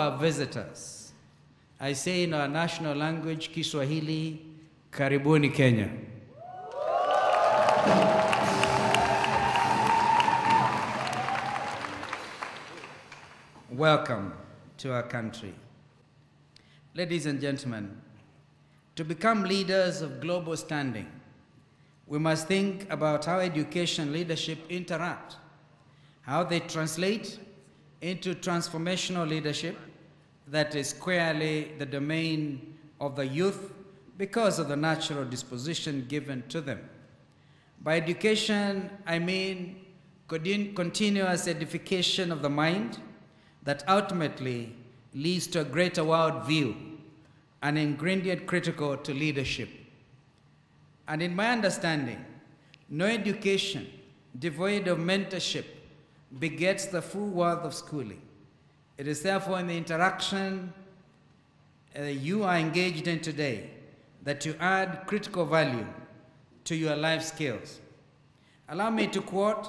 our visitors. I say in our national language, Kiswahili, Karibuni Kenya. Welcome to our country. Ladies and gentlemen, to become leaders of global standing, we must think about how education and leadership interact, how they translate into transformational leadership that is squarely the domain of the youth because of the natural disposition given to them. By education, I mean continuous edification of the mind that ultimately leads to a greater world view, an ingredient critical to leadership. And in my understanding, no education devoid of mentorship begets the full worth of schooling. It is therefore in the interaction you are engaged in today that you add critical value to your life skills. Allow me to quote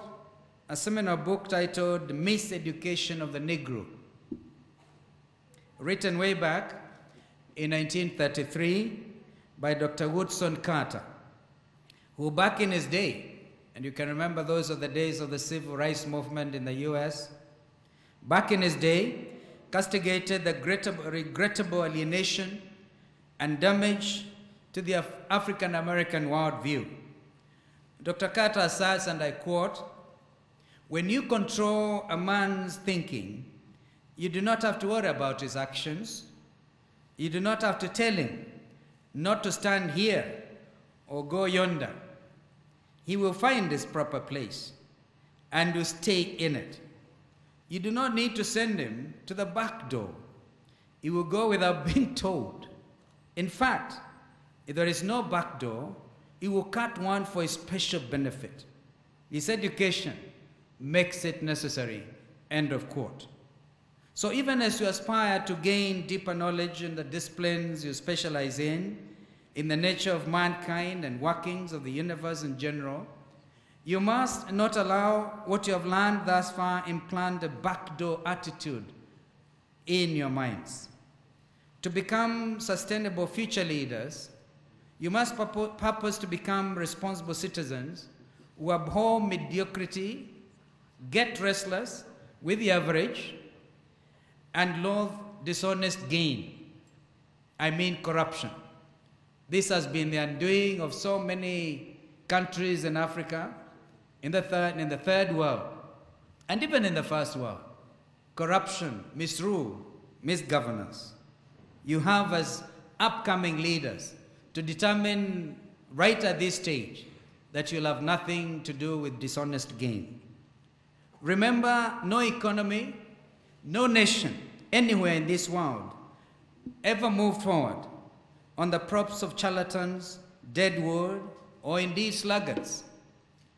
a seminal book titled Miseducation of the Negro, written way back in 1933 by Dr. Woodson Carter, who back in his day, and you can remember those are the days of the civil rights movement in the US, back in his day, castigated the regrettable alienation and damage to the African-American worldview. Dr. Carter asserts, and I quote, "When you control a man's thinking, you do not have to worry about his actions. You do not have to tell him not to stand here or go yonder. He will find his proper place and will stay in it. You do not need to send him to the back door. He will go without being told. In fact, if there is no back door, he will cut one for his special benefit. His education makes it necessary," end of quote. So even as you aspire to gain deeper knowledge in the disciplines you specialize in the nature of mankind and workings of the universe in general, you must not allow what you have learned thus far implant a backdoor attitude in your minds. To become sustainable future leaders, you must purpose to become responsible citizens who abhor mediocrity, get restless with the average, and loathe dishonest gain. I mean corruption. This has been the undoing of so many countries in Africa, in the third world, and even in the first world. Corruption, misrule, misgovernance. You have as upcoming leaders to determine right at this stage that you'll have nothing to do with dishonest gain. Remember, no economy, no nation anywhere in this world ever moved forward on the props of charlatans, dead wood, or indeed sluggards.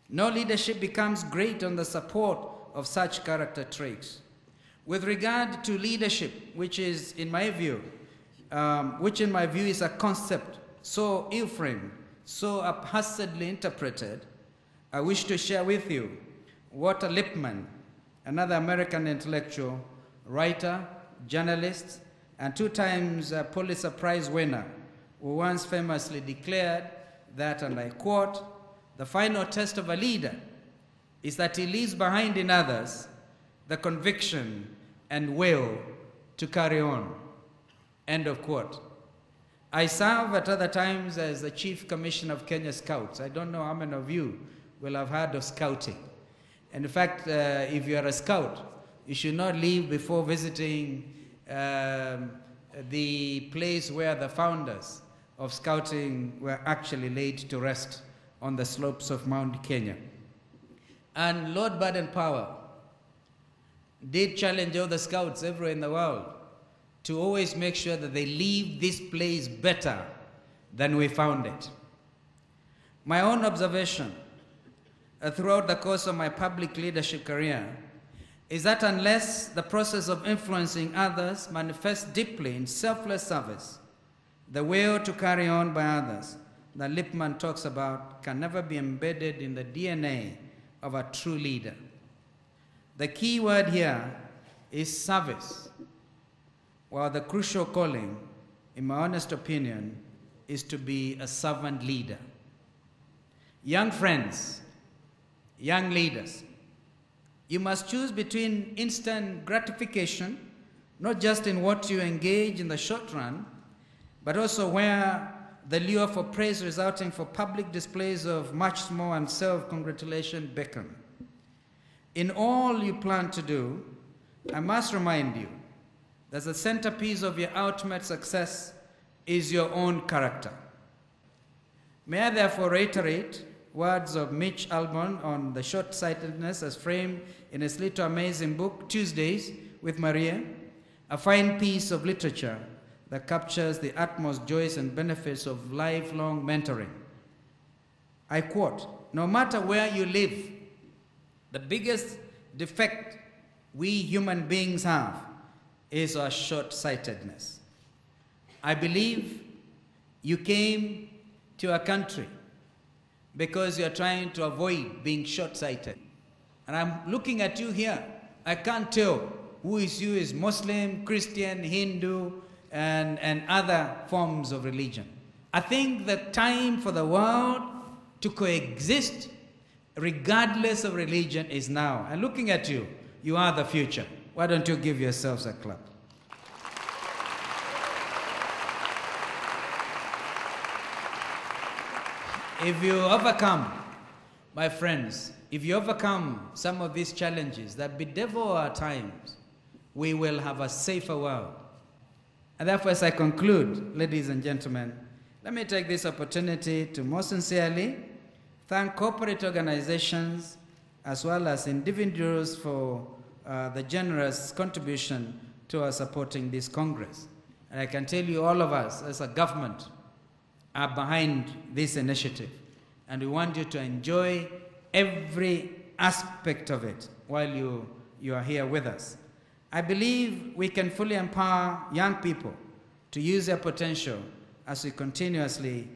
No leadership becomes great on the support of such character traits. With regard to leadership, which in my view is a concept so ill-framed, so haphazardly interpreted, I wish to share with you Walter Lippmann, another American intellectual, writer, journalist, and 2 times Pulitzer Prize winner, who once famously declared that, and I quote, "The final test of a leader is that he leaves behind in others the conviction and will to carry on," end of quote. I serve at other times as the Chief Commissioner of Kenya Scouts. I don't know how many of you will have heard of scouting. And in fact, if you are a scout, you should not leave before visiting the place where the founders of scouting were actually laid to rest on the slopes of Mount Kenya. And Lord Baden-Powell did challenge all the scouts everywhere in the world to always make sure that they leave this place better than we found it. My own observation throughout the course of my public leadership career is that unless the process of influencing others manifests deeply in selfless service, the will to carry on by others that Lippmann talks about can never be embedded in the DNA of a true leader. The key word here is service. while the crucial calling, in my honest opinion, is to be a servant leader. Young friends, young leaders, you must choose between instant gratification, not just in what you engage in the short run, but also where the lure for praise resulting for public displays of much more and self-congratulation beckon. In all you plan to do, I must remind you that the centerpiece of your ultimate success is your own character. May I therefore reiterate words of Mitch Albom on the short-sightedness as framed in his little amazing book, Tuesdays with Maria, a fine piece of literature that captures the utmost joys and benefits of lifelong mentoring. I quote, "No matter where you live, the biggest defect we human beings have is our short-sightedness. I believe you came to a country because you're trying to avoid being short-sighted. And I'm looking at you here. I can't tell who is Muslim, Christian, Hindu, and other forms of religion. I think the time for the world to coexist, regardless of religion, is now. And looking at you, you are the future. Why don't you give yourselves a clap? If you overcome, my friends, if you overcome some of these challenges that bedevil our times, we will have a safer world. And therefore, as I conclude, ladies and gentlemen, let me take this opportunity to most sincerely thank corporate organizations as well as individuals for the generous contribution to our supporting this Congress. And I can tell you, all of us as a government are behind this initiative, and we want you to enjoy every aspect of it while you are here with us. I believe we can fully empower young people to use their potential as we continuously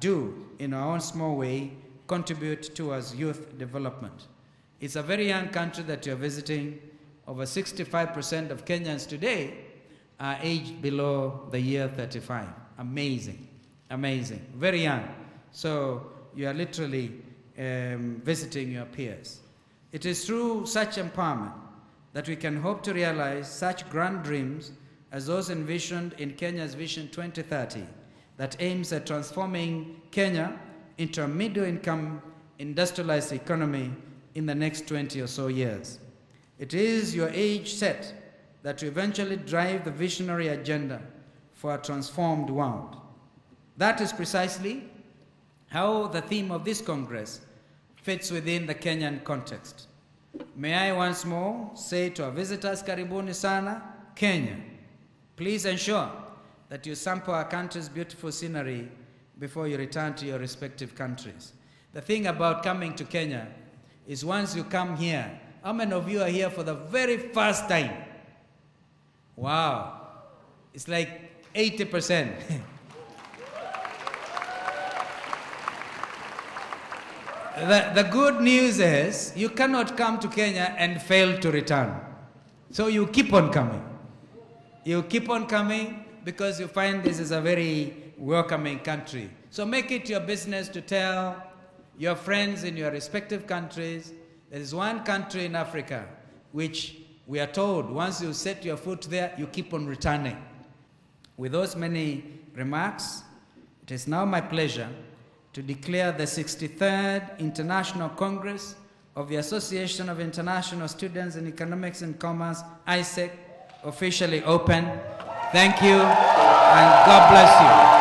do, in our own small way, contribute towards youth development. It's a very young country that you're visiting. Over 65% of Kenyans today are aged below the year 35. Amazing. Amazing. Very young. So you are literally visiting your peers. It is through such empowerment that we can hope to realize such grand dreams as those envisioned in Kenya's Vision 2030 that aims at transforming Kenya into a middle-income industrialized economy in the next 20 or so years. It is your age set that will eventually drive the visionary agenda for a transformed world. That is precisely how the theme of this Congress fits within the Kenyan context. May I once more say to our visitors, karibuni sana, Kenya. Please ensure that you sample our country's beautiful scenery before you return to your respective countries. The thing about coming to Kenya is once you come here, how many of you are here for the very first time? Wow, it's like 80%. The good news is you cannot come to Kenya and fail to return. So you keep on coming. You keep on coming because you find this is a very welcoming country. So make it your business to tell your friends in your respective countries there is one country in Africa which we are told once you set your foot there, you keep on returning. With those many remarks, it is now my pleasure to declare the 63rd International Congress of the Association of International Students in Economics and Commerce, AISEC, officially open. Thank you, and God bless you.